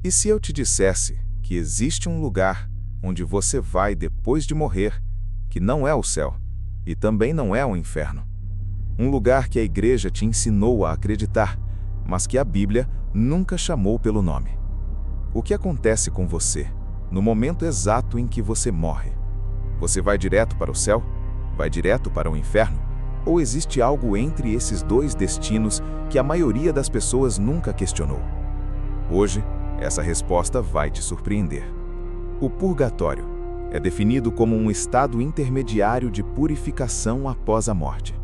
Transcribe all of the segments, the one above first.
E se eu te dissesse que existe um lugar onde você vai depois de morrer, que não é o céu e também não é o inferno? Um lugar que a igreja te ensinou a acreditar, mas que a Bíblia nunca chamou pelo nome. O que acontece com você no momento exato em que você morre? Você vai direto para o céu? Vai direto para o inferno? Ou existe algo entre esses dois destinos que a maioria das pessoas nunca questionou? Hoje, essa resposta vai te surpreender. O purgatório é definido como um estado intermediário de purificação após a morte.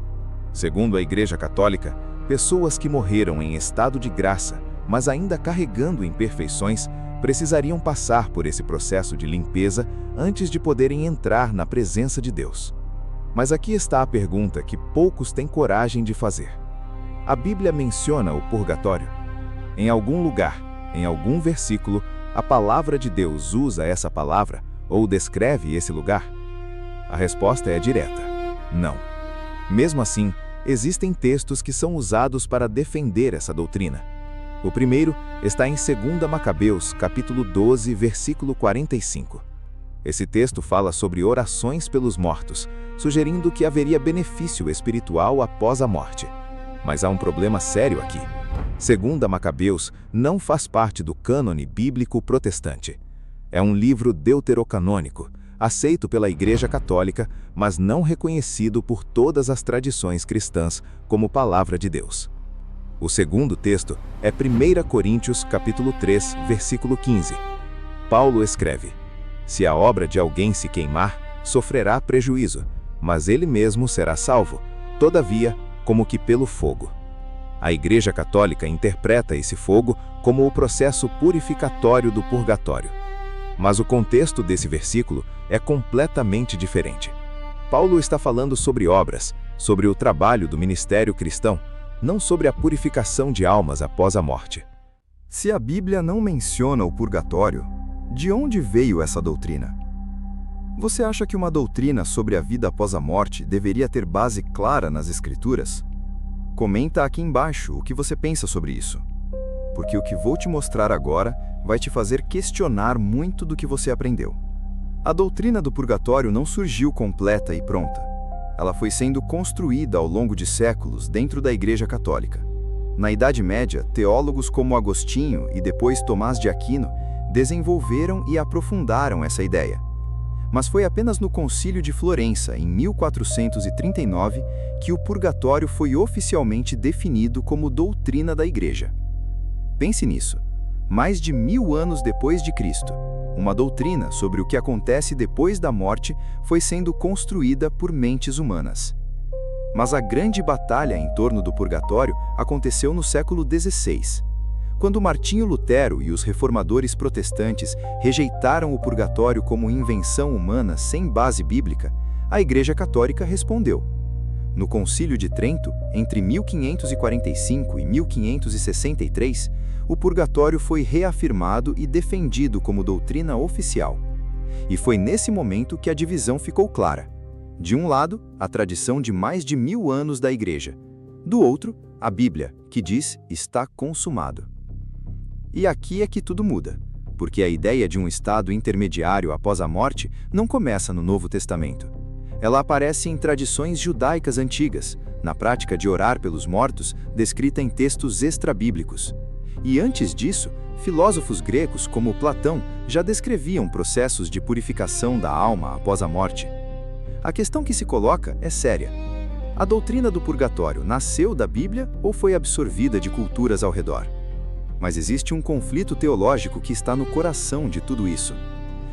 Segundo a Igreja Católica, pessoas que morreram em estado de graça, mas ainda carregando imperfeições, precisariam passar por esse processo de limpeza antes de poderem entrar na presença de Deus. Mas aqui está a pergunta que poucos têm coragem de fazer. A Bíblia menciona o purgatório? Em algum lugar, em algum versículo, a palavra de Deus usa essa palavra ou descreve esse lugar? A resposta é direta: não. Mesmo assim, existem textos que são usados para defender essa doutrina. O primeiro está em 2 Macabeus, capítulo 12, versículo 45. Esse texto fala sobre orações pelos mortos, sugerindo que haveria benefício espiritual após a morte. Mas há um problema sério aqui. 2 Macabeus não faz parte do cânone bíblico protestante. É um livro deuterocanônico, aceito pela Igreja Católica, mas não reconhecido por todas as tradições cristãs como palavra de Deus. O segundo texto é 1 Coríntios, capítulo 3, versículo 15. Paulo escreve: se a obra de alguém se queimar, sofrerá prejuízo, mas ele mesmo será salvo, todavia, como que pelo fogo. A Igreja Católica interpreta esse fogo como o processo purificatório do purgatório. Mas o contexto desse versículo é completamente diferente. Paulo está falando sobre obras, sobre o trabalho do ministério cristão, não sobre a purificação de almas após a morte. Se a Bíblia não menciona o purgatório, de onde veio essa doutrina? Você acha que uma doutrina sobre a vida após a morte deveria ter base clara nas Escrituras? Comenta aqui embaixo o que você pensa sobre isso, porque o que vou te mostrar agora vai te fazer questionar muito do que você aprendeu. A doutrina do purgatório não surgiu completa e pronta. Ela foi sendo construída ao longo de séculos dentro da Igreja Católica. Na Idade Média, teólogos como Agostinho e depois Tomás de Aquino desenvolveram e aprofundaram essa ideia. Mas foi apenas no Concílio de Florença, em 1439, que o purgatório foi oficialmente definido como doutrina da Igreja. Pense nisso. Mais de 1000 anos depois de Cristo, uma doutrina sobre o que acontece depois da morte foi sendo construída por mentes humanas. Mas a grande batalha em torno do purgatório aconteceu no século XVI. Quando Martinho Lutero e os reformadores protestantes rejeitaram o purgatório como invenção humana sem base bíblica, a Igreja Católica respondeu. No Concílio de Trento, entre 1545 e 1563, o purgatório foi reafirmado e defendido como doutrina oficial. E foi nesse momento que a divisão ficou clara. De um lado, a tradição de mais de 1000 anos da Igreja. Do outro, a Bíblia, que diz, está consumado. E aqui é que tudo muda, porque a ideia de um estado intermediário após a morte não começa no Novo Testamento. Ela aparece em tradições judaicas antigas, na prática de orar pelos mortos, descrita em textos extrabíblicos. E antes disso, filósofos gregos como Platão já descreviam processos de purificação da alma após a morte. A questão que se coloca é séria. A doutrina do purgatório nasceu da Bíblia ou foi absorvida de culturas ao redor? Mas existe um conflito teológico que está no coração de tudo isso.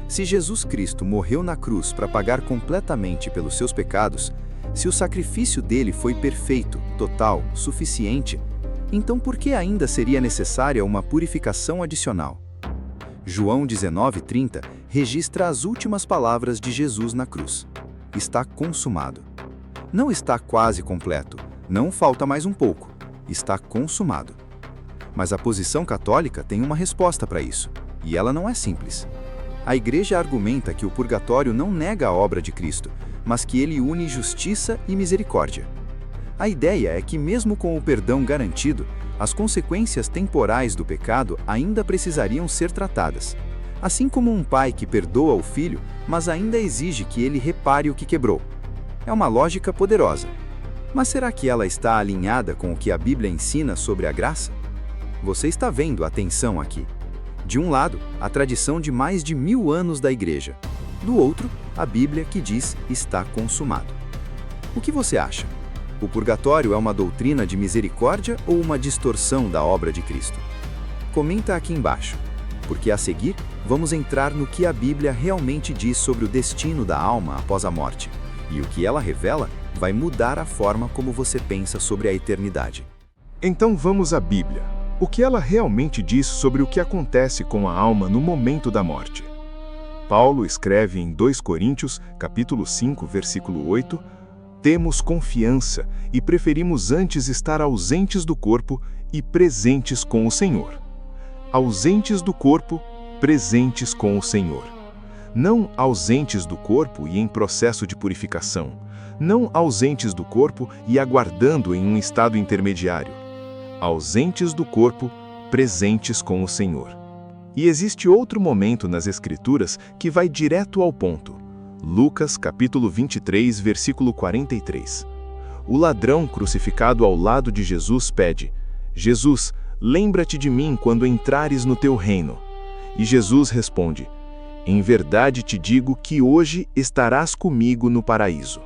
Se Jesus Cristo morreu na cruz para pagar completamente pelos seus pecados, se o sacrifício dele foi perfeito, total, suficiente, então por que ainda seria necessária uma purificação adicional? João 19:30 registra as últimas palavras de Jesus na cruz. Está consumado. Não está quase completo, não falta mais um pouco, está consumado. Mas a posição católica tem uma resposta para isso, e ela não é simples. A Igreja argumenta que o purgatório não nega a obra de Cristo, mas que ele une justiça e misericórdia. A ideia é que, mesmo com o perdão garantido, as consequências temporais do pecado ainda precisariam ser tratadas. Assim como um pai que perdoa o filho, mas ainda exige que ele repare o que quebrou. É uma lógica poderosa. Mas será que ela está alinhada com o que a Bíblia ensina sobre a graça? Você está vendo a tensão aqui. De um lado, a tradição de mais de 1000 anos da Igreja. Do outro, a Bíblia que diz está consumado. O que você acha? O purgatório é uma doutrina de misericórdia ou uma distorção da obra de Cristo? Comenta aqui embaixo, porque a seguir vamos entrar no que a Bíblia realmente diz sobre o destino da alma após a morte, e o que ela revela vai mudar a forma como você pensa sobre a eternidade. Então vamos à Bíblia. O que ela realmente diz sobre o que acontece com a alma no momento da morte? Paulo escreve em 2 Coríntios, capítulo 5, versículo 8, temos confiança e preferimos antes estar ausentes do corpo e presentes com o Senhor. Ausentes do corpo, presentes com o Senhor. Não ausentes do corpo e em processo de purificação. Não ausentes do corpo e aguardando em um estado intermediário. Ausentes do corpo, presentes com o Senhor. E existe outro momento nas Escrituras que vai direto ao ponto. Lucas, capítulo 23, versículo 43. O ladrão crucificado ao lado de Jesus pede: Jesus, lembra-te de mim quando entrares no teu reino. E Jesus responde: em verdade te digo que hoje estarás comigo no paraíso.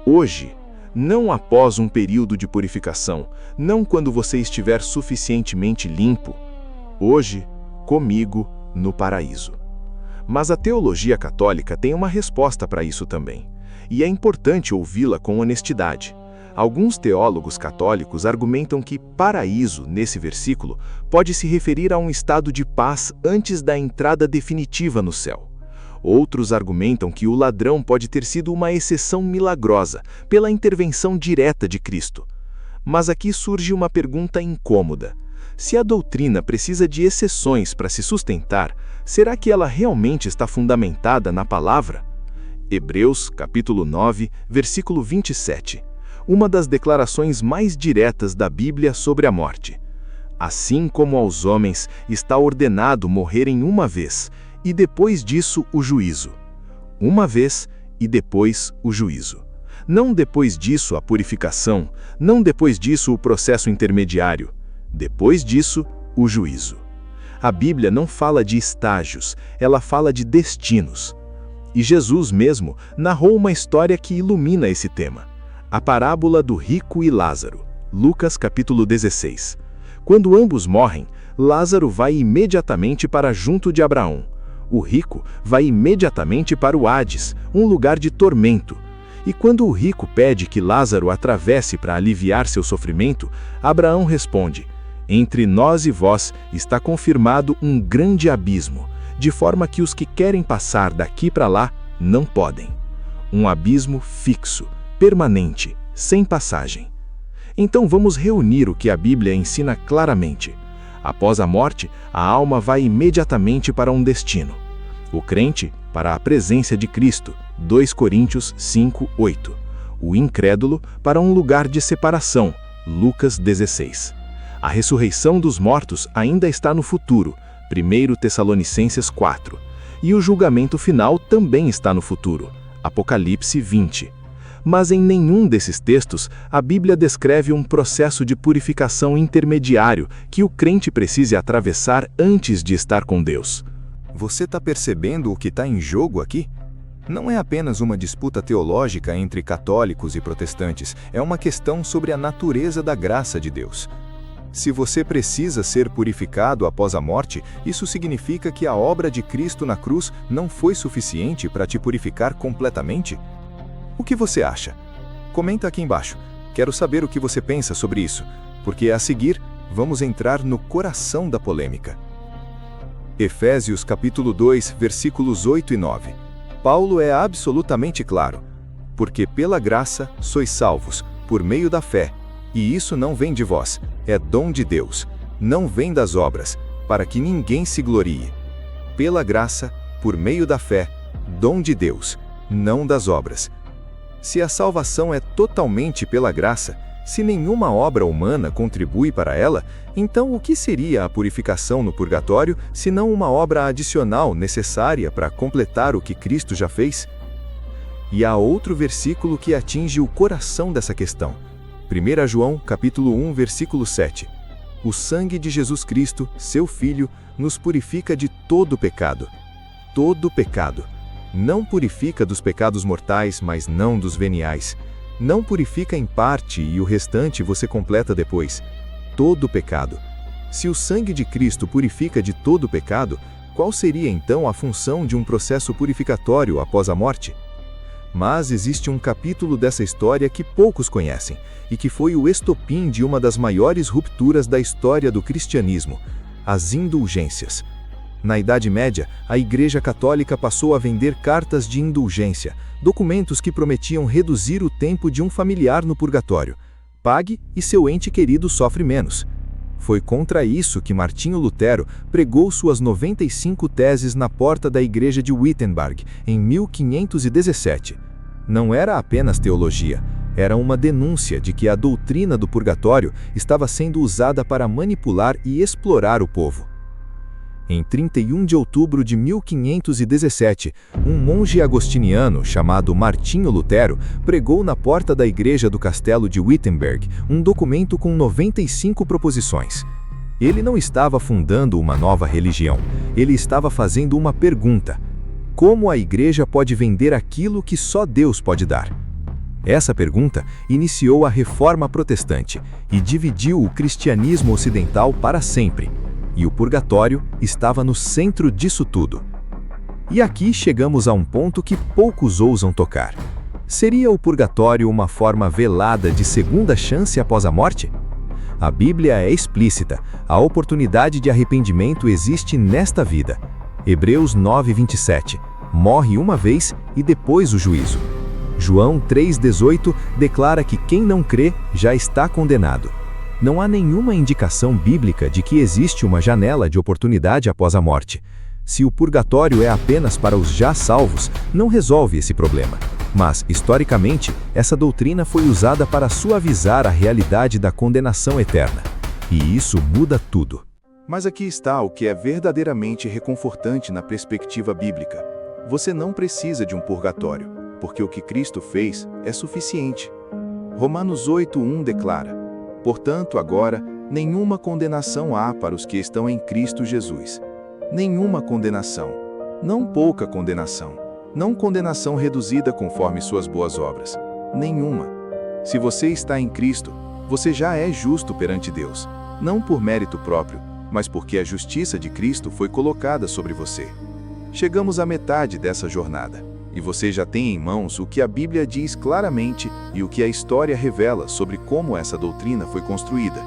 Hoje, não após um período de purificação, não quando você estiver suficientemente limpo. Hoje, comigo no paraíso. Mas a teologia católica tem uma resposta para isso também, e é importante ouvi-la com honestidade. Alguns teólogos católicos argumentam que paraíso, nesse versículo, pode se referir a um estado de paz antes da entrada definitiva no céu. Outros argumentam que o ladrão pode ter sido uma exceção milagrosa, pela intervenção direta de Cristo. Mas aqui surge uma pergunta incômoda. Se a doutrina precisa de exceções para se sustentar, será que ela realmente está fundamentada na palavra? Hebreus, capítulo 9, versículo 27. Uma das declarações mais diretas da Bíblia sobre a morte. Assim como aos homens está ordenado morrerem uma vez, e depois disso o juízo. Uma vez e depois o juízo. Não depois disso a purificação, não depois disso o processo intermediário. Depois disso, o juízo. A Bíblia não fala de estágios, ela fala de destinos. E Jesus mesmo narrou uma história que ilumina esse tema. A parábola do rico e Lázaro, Lucas capítulo 16. Quando ambos morrem, Lázaro vai imediatamente para junto de Abraão. O rico vai imediatamente para o Hades, um lugar de tormento. E quando o rico pede que Lázaro atravesse para aliviar seu sofrimento, Abraão responde: entre nós e vós está confirmado um grande abismo, de forma que os que querem passar daqui para lá não podem. Um abismo fixo, permanente, sem passagem. Então vamos reunir o que a Bíblia ensina claramente. Após a morte, a alma vai imediatamente para um destino. O crente, para a presença de Cristo, 2 Coríntios 5, 8. O incrédulo, para um lugar de separação, Lucas 16. A ressurreição dos mortos ainda está no futuro, 1 Tessalonicenses 4. E o julgamento final também está no futuro, Apocalipse 20. Mas em nenhum desses textos a Bíblia descreve um processo de purificação intermediário que o crente precise atravessar antes de estar com Deus. Você está percebendo o que está em jogo aqui? Não é apenas uma disputa teológica entre católicos e protestantes, é uma questão sobre a natureza da graça de Deus. Se você precisa ser purificado após a morte, isso significa que a obra de Cristo na cruz não foi suficiente para te purificar completamente? O que você acha? Comenta aqui embaixo. Quero saber o que você pensa sobre isso, porque a seguir vamos entrar no coração da polêmica. Efésios capítulo 2, versículos 8 e 9. Paulo é absolutamente claro. Porque pela graça sois salvos, por meio da fé. E isso não vem de vós, é dom de Deus, não vem das obras, para que ninguém se glorie. Pela graça, por meio da fé, dom de Deus, não das obras. Se a salvação é totalmente pela graça, Se nenhuma obra humana contribui para ela, então o que seria a purificação no purgatório, se não uma obra adicional necessária para completar o que Cristo já fez? E há outro versículo que atinge o coração dessa questão. 1 João, capítulo 1, versículo 7. O sangue de Jesus Cristo, seu Filho, nos purifica de todo pecado. Todo pecado. Não purifica dos pecados mortais, mas não dos veniais. Não purifica em parte e o restante você completa depois. Todo pecado. Se o sangue de Cristo purifica de todo pecado, qual seria então a função de um processo purificatório após a morte? Mas existe um capítulo dessa história que poucos conhecem, e que foi o estopim de uma das maiores rupturas da história do cristianismo: as indulgências. Na Idade Média, a Igreja Católica passou a vender cartas de indulgência, documentos que prometiam reduzir o tempo de um familiar no purgatório. Pague e seu ente querido sofre menos. Foi contra isso que Martinho Lutero pregou suas 95 teses na porta da igreja de Wittenberg, em 1517. Não era apenas teologia, era uma denúncia de que a doutrina do purgatório estava sendo usada para manipular e explorar o povo. Em 31 de outubro de 1517, um monge agostiniano chamado Martinho Lutero pregou na porta da igreja do castelo de Wittenberg um documento com 95 proposições. Ele não estava fundando uma nova religião, ele estava fazendo uma pergunta: como a igreja pode vender aquilo que só Deus pode dar? Essa pergunta iniciou a Reforma Protestante e dividiu o cristianismo ocidental para sempre. E o purgatório estava no centro disso tudo. E aqui chegamos a um ponto que poucos ousam tocar. Seria o purgatório uma forma velada de segunda chance após a morte? A Bíblia é explícita: a oportunidade de arrependimento existe nesta vida. Hebreus 9:27. Morre uma vez e depois o juízo. João 3:18 declara que quem não crê já está condenado. Não há nenhuma indicação bíblica de que existe uma janela de oportunidade após a morte. Se o purgatório é apenas para os já salvos, não resolve esse problema. Mas, historicamente, essa doutrina foi usada para suavizar a realidade da condenação eterna. E isso muda tudo. Mas aqui está o que é verdadeiramente reconfortante na perspectiva bíblica. Você não precisa de um purgatório, porque o que Cristo fez é suficiente. Romanos 8:1 declara: portanto, agora, nenhuma condenação há para os que estão em Cristo Jesus. Nenhuma condenação. Não pouca condenação. Não condenação reduzida conforme suas boas obras. Nenhuma. Se você está em Cristo, você já é justo perante Deus. Não por mérito próprio, mas porque a justiça de Cristo foi colocada sobre você. Chegamos à metade dessa jornada. E você já tem em mãos o que a Bíblia diz claramente e o que a história revela sobre como essa doutrina foi construída.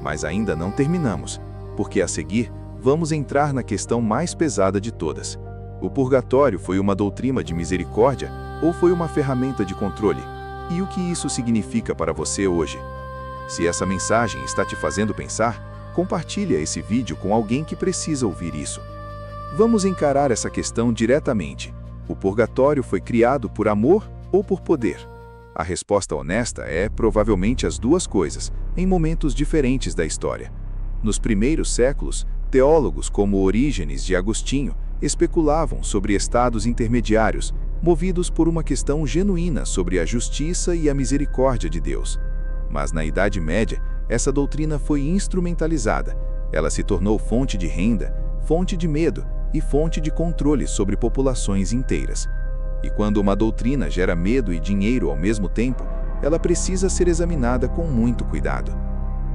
Mas ainda não terminamos, porque a seguir, vamos entrar na questão mais pesada de todas. O purgatório foi uma doutrina de misericórdia ou foi uma ferramenta de controle? E o que isso significa para você hoje? Se essa mensagem está te fazendo pensar, compartilhe esse vídeo com alguém que precisa ouvir isso. Vamos encarar essa questão diretamente. O purgatório foi criado por amor ou por poder? A resposta honesta é provavelmente as duas coisas, em momentos diferentes da história. Nos primeiros séculos, teólogos como Orígenes e Agostinho especulavam sobre estados intermediários, movidos por uma questão genuína sobre a justiça e a misericórdia de Deus. Mas na Idade Média, essa doutrina foi instrumentalizada. Ela se tornou fonte de renda, fonte de medo e fonte de controle sobre populações inteiras. E quando uma doutrina gera medo e dinheiro ao mesmo tempo, ela precisa ser examinada com muito cuidado.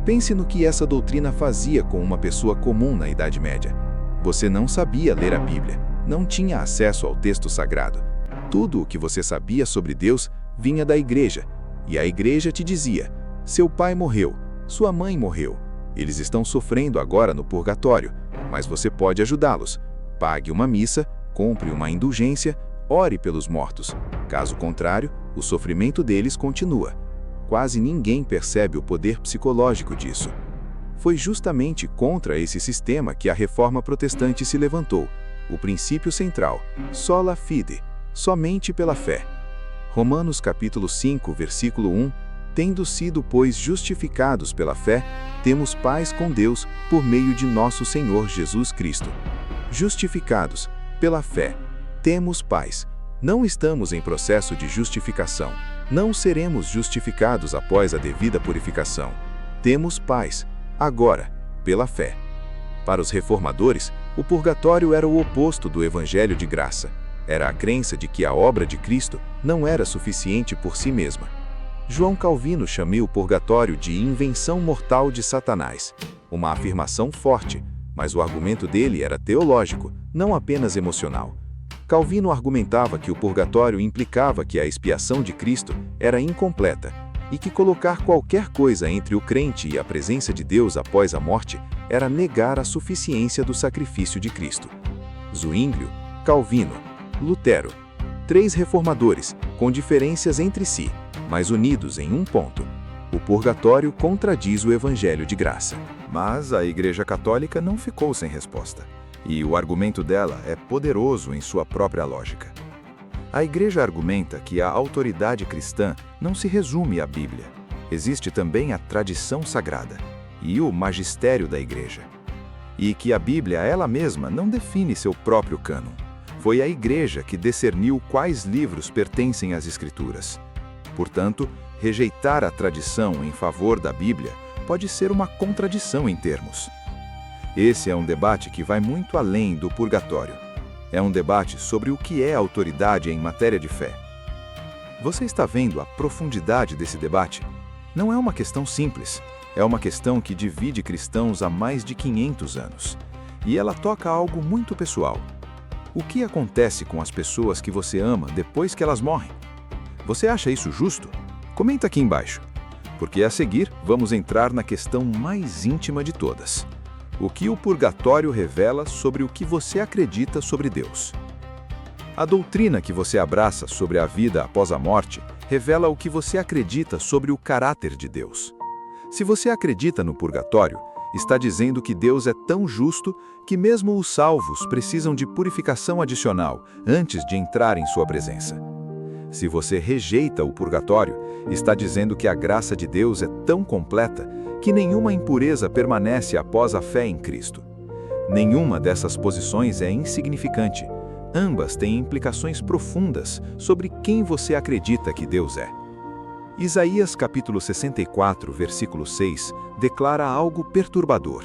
Pense no que essa doutrina fazia com uma pessoa comum na Idade Média. Você não sabia ler a Bíblia, não tinha acesso ao texto sagrado. Tudo o que você sabia sobre Deus vinha da igreja, e a igreja te dizia: seu pai morreu, sua mãe morreu, eles estão sofrendo agora no purgatório, mas você pode ajudá-los. Pague uma missa, compre uma indulgência, ore pelos mortos. Caso contrário, o sofrimento deles continua. Quase ninguém percebe o poder psicológico disso. Foi justamente contra esse sistema que a Reforma Protestante se levantou. O princípio central: sola fide, somente pela fé. Romanos capítulo 5, versículo 1, Tendo sido, pois, justificados pela fé, temos paz com Deus por meio de nosso Senhor Jesus Cristo. Justificados pela fé, temos paz. Não estamos em processo de justificação. Não seremos justificados após a devida purificação. Temos paz, agora, pela fé. Para os reformadores, o purgatório era o oposto do evangelho de graça. Era a crença de que a obra de Cristo não era suficiente por si mesma. João Calvino chamou o purgatório de invenção mortal de Satanás. Uma afirmação forte, mas o argumento dele era teológico, não apenas emocional. Calvino argumentava que o purgatório implicava que a expiação de Cristo era incompleta e que colocar qualquer coisa entre o crente e a presença de Deus após a morte era negar a suficiência do sacrifício de Cristo. Zwinglio, Calvino, Lutero, 3 reformadores, com diferenças entre si, mas unidos em um ponto. O purgatório contradiz o evangelho de graça. Mas a Igreja Católica não ficou sem resposta. E o argumento dela é poderoso em sua própria lógica. A Igreja argumenta que a autoridade cristã não se resume à Bíblia. Existe também a tradição sagrada e o magistério da Igreja. E que a Bíblia ela mesma não define seu próprio cânon. Foi a Igreja que discerniu quais livros pertencem às Escrituras. Portanto, rejeitar a tradição em favor da Bíblia pode ser uma contradição em termos. Esse é um debate que vai muito além do purgatório. É um debate sobre o que é autoridade em matéria de fé. Você está vendo a profundidade desse debate? Não é uma questão simples. É uma questão que divide cristãos há mais de 500 anos. E ela toca algo muito pessoal. O que acontece com as pessoas que você ama depois que elas morrem? Você acha isso justo? Comenta aqui embaixo. Porque a seguir, vamos entrar na questão mais íntima de todas. O que o purgatório revela sobre o que você acredita sobre Deus. A doutrina que você abraça sobre a vida após a morte revela o que você acredita sobre o caráter de Deus. Se você acredita no purgatório, está dizendo que Deus é tão justo que mesmo os salvos precisam de purificação adicional antes de entrar em sua presença. Se você rejeita o purgatório, está dizendo que a graça de Deus é tão completa que nenhuma impureza permanece após a fé em Cristo. Nenhuma dessas posições é insignificante. Ambas têm implicações profundas sobre quem você acredita que Deus é. Isaías capítulo 64, versículo 6, declara algo perturbador.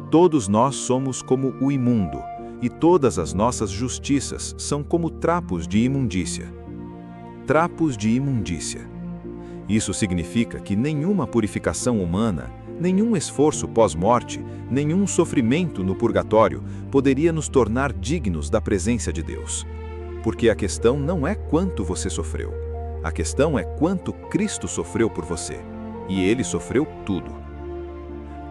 Todos nós somos como o imundo, e todas as nossas justiças são como trapos de imundícia. Trapos de imundícia. Isso significa que nenhuma purificação humana, nenhum esforço pós-morte, nenhum sofrimento no purgatório poderia nos tornar dignos da presença de Deus. Porque a questão não é quanto você sofreu. A questão é quanto Cristo sofreu por você. E ele sofreu tudo.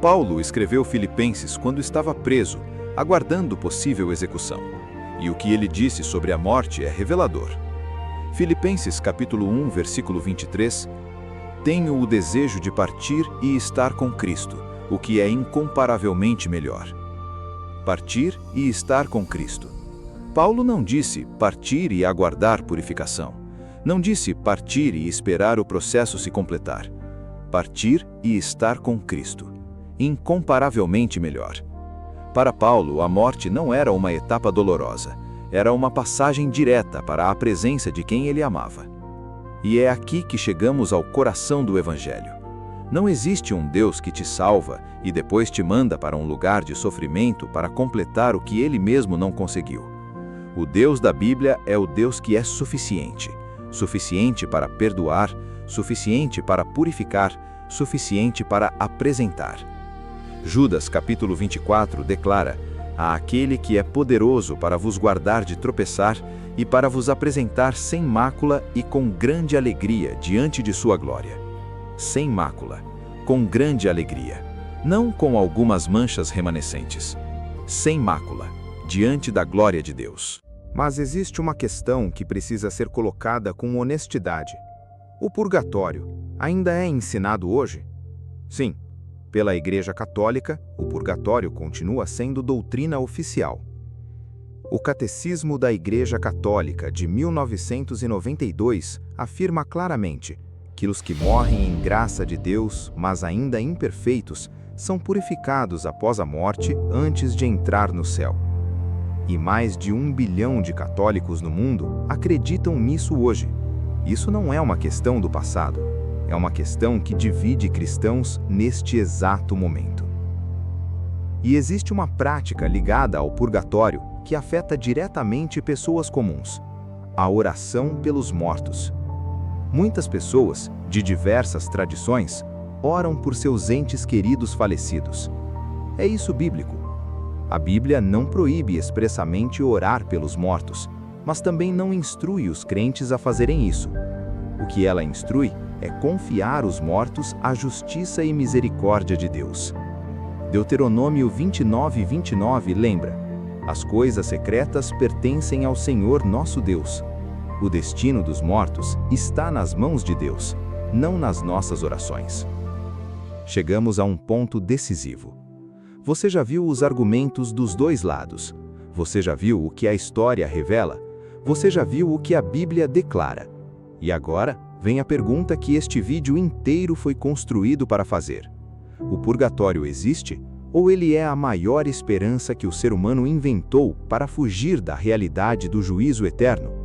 Paulo escreveu Filipenses quando estava preso, aguardando possível execução. E o que ele disse sobre a morte é revelador. Filipenses capítulo 1, versículo 23, tenho o desejo de partir e estar com Cristo, o que é incomparavelmente melhor. Partir e estar com Cristo. Paulo não disse partir e aguardar purificação. Não disse partir e esperar o processo se completar. Partir e estar com Cristo. Incomparavelmente melhor. Para Paulo, a morte não era uma etapa dolorosa. Era uma passagem direta para a presença de quem ele amava. E é aqui que chegamos ao coração do Evangelho. Não existe um Deus que te salva e depois te manda para um lugar de sofrimento para completar o que ele mesmo não conseguiu. O Deus da Bíblia é o Deus que é suficiente. Suficiente para perdoar, suficiente para purificar, suficiente para apresentar. Judas capítulo 24 declara: a aquele que é poderoso para vos guardar de tropeçar e para vos apresentar sem mácula e com grande alegria diante de sua glória. Sem mácula, com grande alegria, não com algumas manchas remanescentes. Sem mácula, diante da glória de Deus. Mas existe uma questão que precisa ser colocada com honestidade. O purgatório ainda é ensinado hoje? Sim. Pela Igreja Católica, o purgatório continua sendo doutrina oficial. O Catecismo da Igreja Católica de 1992 afirma claramente Aqueles que morrem em graça de Deus, mas ainda imperfeitos, são purificados após a morte antes de entrar no céu. E mais de 1 bilhão de católicos no mundo acreditam nisso hoje. Isso não é uma questão do passado, é uma questão que divide cristãos neste exato momento. E existe uma prática ligada ao purgatório que afeta diretamente pessoas comuns: a oração pelos mortos. Muitas pessoas, de diversas tradições, oram por seus entes queridos falecidos. É isso bíblico. A Bíblia não proíbe expressamente orar pelos mortos, mas também não instrui os crentes a fazerem isso. O que ela instrui é confiar os mortos à justiça e misericórdia de Deus. Deuteronômio 29:29 lembra: as coisas secretas pertencem ao Senhor nosso Deus. O destino dos mortos está nas mãos de Deus, não nas nossas orações. Chegamos a um ponto decisivo. Você já viu os argumentos dos dois lados. Você já viu o que a história revela. Você já viu o que a Bíblia declara. E agora vem a pergunta que este vídeo inteiro foi construído para fazer: o purgatório existe ou ele é a maior esperança que o ser humano inventou para fugir da realidade do juízo eterno?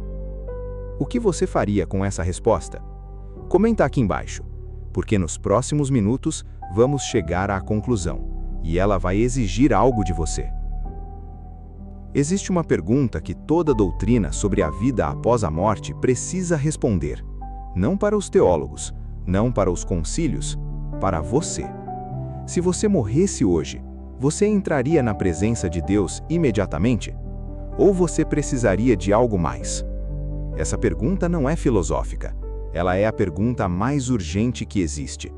O que você faria com essa resposta? Comenta aqui embaixo, porque nos próximos minutos vamos chegar à conclusão, e ela vai exigir algo de você. Existe uma pergunta que toda doutrina sobre a vida após a morte precisa responder. Não para os teólogos, não para os concílios, para você. Se você morresse hoje, você entraria na presença de Deus imediatamente? Ou você precisaria de algo mais? Essa pergunta não é filosófica. Ela é a pergunta mais urgente que existe.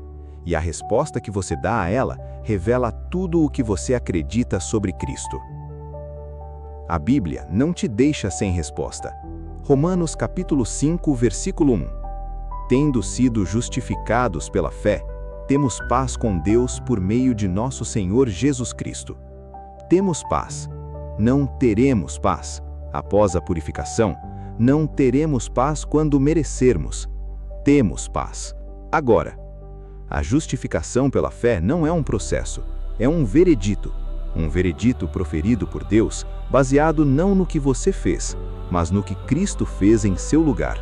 E a resposta que você dá a ela revela tudo o que você acredita sobre Cristo. A Bíblia não te deixa sem resposta. Romanos capítulo 5, versículo 1. Tendo sido justificados pela fé, temos paz com Deus por meio de nosso Senhor Jesus Cristo. Temos paz. Não teremos paz. Após a purificação, não teremos paz quando merecermos. Temos paz. Agora, a justificação pela fé não é um processo, é um veredito. Um veredito proferido por Deus, baseado não no que você fez, mas no que Cristo fez em seu lugar.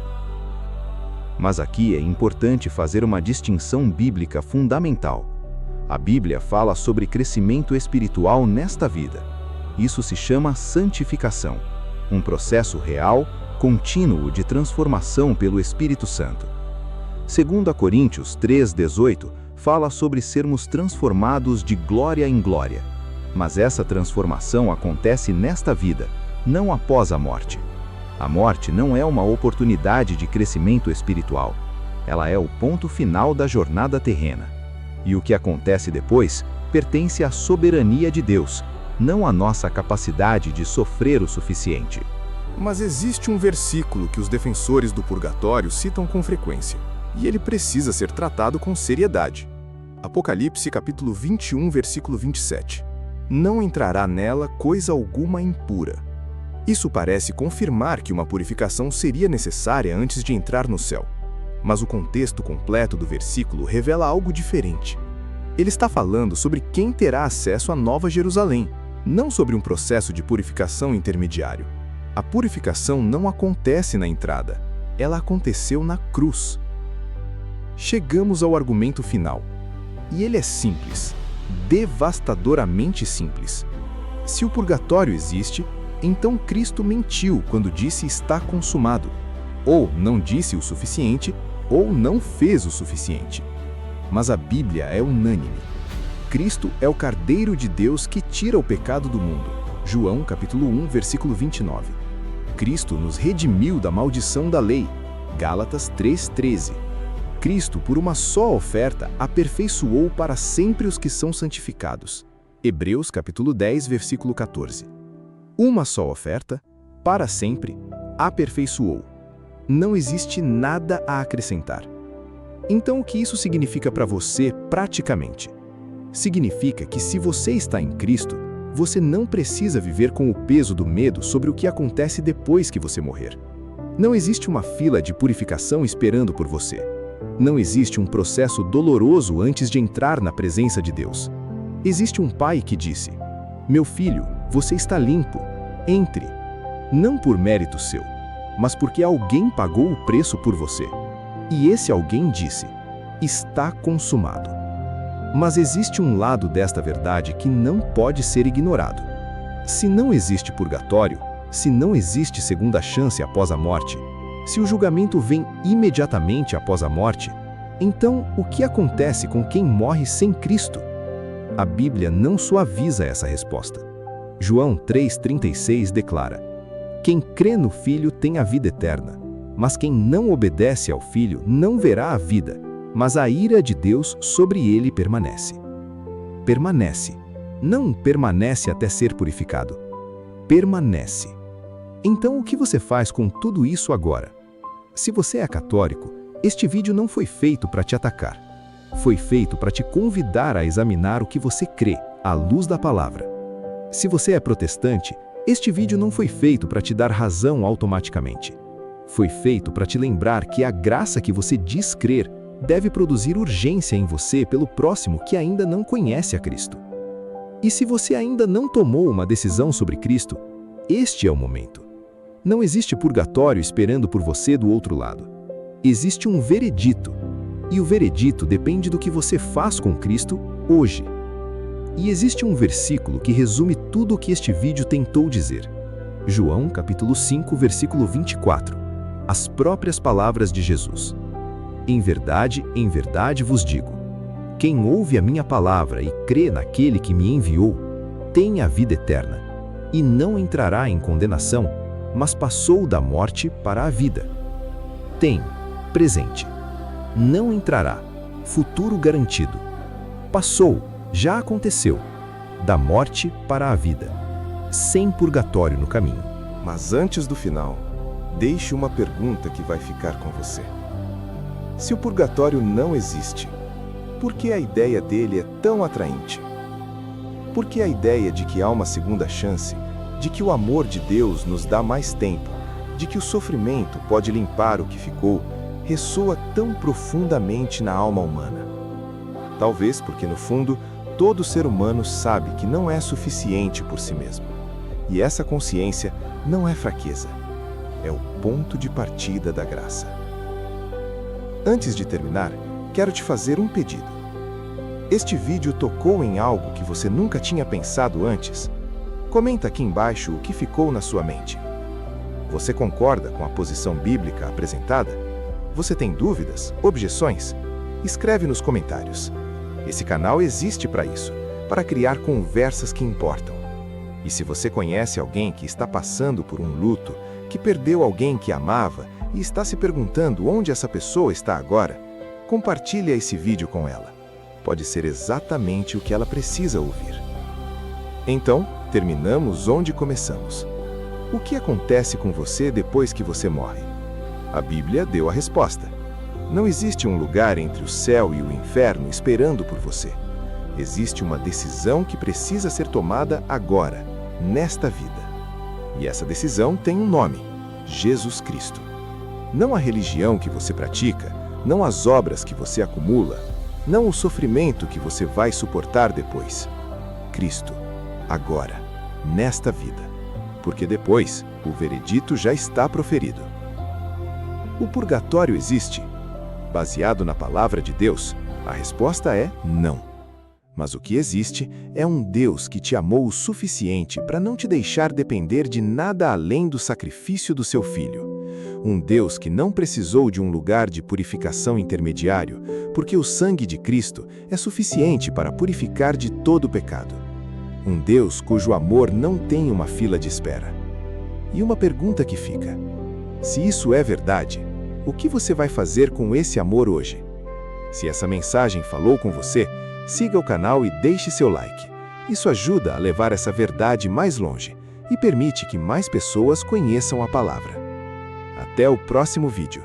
Mas aqui é importante fazer uma distinção bíblica fundamental. A Bíblia fala sobre crescimento espiritual nesta vida. Isso se chama santificação, um processo real, contínuo de transformação pelo Espírito Santo. 2 Coríntios 3:18 fala sobre sermos transformados de glória em glória. Mas essa transformação acontece nesta vida, não após a morte. A morte não é uma oportunidade de crescimento espiritual. Ela é o ponto final da jornada terrena. E o que acontece depois pertence à soberania de Deus, não à nossa capacidade de sofrer o suficiente. Mas existe um versículo que os defensores do purgatório citam com frequência, e ele precisa ser tratado com seriedade. Apocalipse capítulo 21, versículo 27. Não entrará nela coisa alguma impura. Isso parece confirmar que uma purificação seria necessária antes de entrar no céu. Mas o contexto completo do versículo revela algo diferente. Ele está falando sobre quem terá acesso à Nova Jerusalém, não sobre um processo de purificação intermediário. A purificação não acontece na entrada, ela aconteceu na cruz. Chegamos ao argumento final. E ele é simples, devastadoramente simples. Se o purgatório existe, então Cristo mentiu quando disse está consumado. Ou não disse o suficiente, ou não fez o suficiente. Mas a Bíblia é unânime. Cristo é o Cordeiro de Deus que tira o pecado do mundo. João capítulo 1, versículo 29. Cristo nos redimiu da maldição da lei. Gálatas 3:13. Cristo, por uma só oferta, aperfeiçoou para sempre os que são santificados. Hebreus capítulo 10, versículo 14. Uma só oferta, para sempre, aperfeiçoou. Não existe nada a acrescentar. Então, o que isso significa para você praticamente? Significa que se você está em Cristo, você não precisa viver com o peso do medo sobre o que acontece depois que você morrer. Não existe uma fila de purificação esperando por você. Não existe um processo doloroso antes de entrar na presença de Deus. Existe um pai que disse: "Meu filho, você está limpo. Entre." Não por mérito seu, mas porque alguém pagou o preço por você. E esse alguém disse: "Está consumado." Mas existe um lado desta verdade que não pode ser ignorado. Se não existe purgatório, se não existe segunda chance após a morte, se o julgamento vem imediatamente após a morte, então o que acontece com quem morre sem Cristo? A Bíblia não suaviza essa resposta. João 3,36 declara: "Quem crê no Filho tem a vida eterna, mas quem não obedece ao Filho não verá a vida, mas a ira de Deus sobre ele permanece." Permanece. Não permanece até ser purificado. Permanece. Então o que você faz com tudo isso agora? Se você é católico, este vídeo não foi feito para te atacar. Foi feito para te convidar a examinar o que você crê, à luz da palavra. Se você é protestante, este vídeo não foi feito para te dar razão automaticamente. Foi feito para te lembrar que a graça que você diz crer deve produzir urgência em você pelo próximo que ainda não conhece a Cristo. E se você ainda não tomou uma decisão sobre Cristo, este é o momento. Não existe purgatório esperando por você do outro lado. Existe um veredito, e o veredito depende do que você faz com Cristo hoje. E existe um versículo que resume tudo o que este vídeo tentou dizer. João capítulo 5, versículo 24. As próprias palavras de Jesus. Em verdade vos digo: quem ouve a minha palavra e crê naquele que me enviou, tem a vida eterna, e não entrará em condenação, mas passou da morte para a vida. Tem, presente. Não entrará, futuro garantido. Passou, já aconteceu, da morte para a vida, sem purgatório no caminho. Mas antes do final, deixe uma pergunta que vai ficar com você. Se o purgatório não existe, por que a ideia dele é tão atraente? Por que a ideia de que há uma segunda chance, de que o amor de Deus nos dá mais tempo, de que o sofrimento pode limpar o que ficou, ressoa tão profundamente na alma humana? Talvez porque, no fundo, todo ser humano sabe que não é suficiente por si mesmo. E essa consciência não é fraqueza, é o ponto de partida da graça. Antes de terminar, quero te fazer um pedido. Este vídeo tocou em algo que você nunca tinha pensado antes? Comenta aqui embaixo o que ficou na sua mente. Você concorda com a posição bíblica apresentada? Você tem dúvidas, objeções? Escreve nos comentários. Esse canal existe para isso, para criar conversas que importam. E se você conhece alguém que está passando por um luto, que perdeu alguém que amava e está se perguntando onde essa pessoa está agora, compartilhe esse vídeo com ela. Pode ser exatamente o que ela precisa ouvir. Então, terminamos onde começamos. O que acontece com você depois que você morre? A Bíblia deu a resposta. Não existe um lugar entre o céu e o inferno esperando por você. Existe uma decisão que precisa ser tomada agora, nesta vida. E essa decisão tem um nome: Jesus Cristo. Não a religião que você pratica, não as obras que você acumula, não o sofrimento que você vai suportar depois. Cristo, agora, nesta vida. Porque depois, o veredito já está proferido. O purgatório existe? Baseado na palavra de Deus, a resposta é não. Mas o que existe é um Deus que te amou o suficiente para não te deixar depender de nada além do sacrifício do seu Filho. Um Deus que não precisou de um lugar de purificação intermediário, porque o sangue de Cristo é suficiente para purificar de todo o pecado. Um Deus cujo amor não tem uma fila de espera. E uma pergunta que fica: se isso é verdade, o que você vai fazer com esse amor hoje? Se essa mensagem falou com você, siga o canal e deixe seu like. Isso ajuda a levar essa verdade mais longe e permite que mais pessoas conheçam a palavra. Até o próximo vídeo.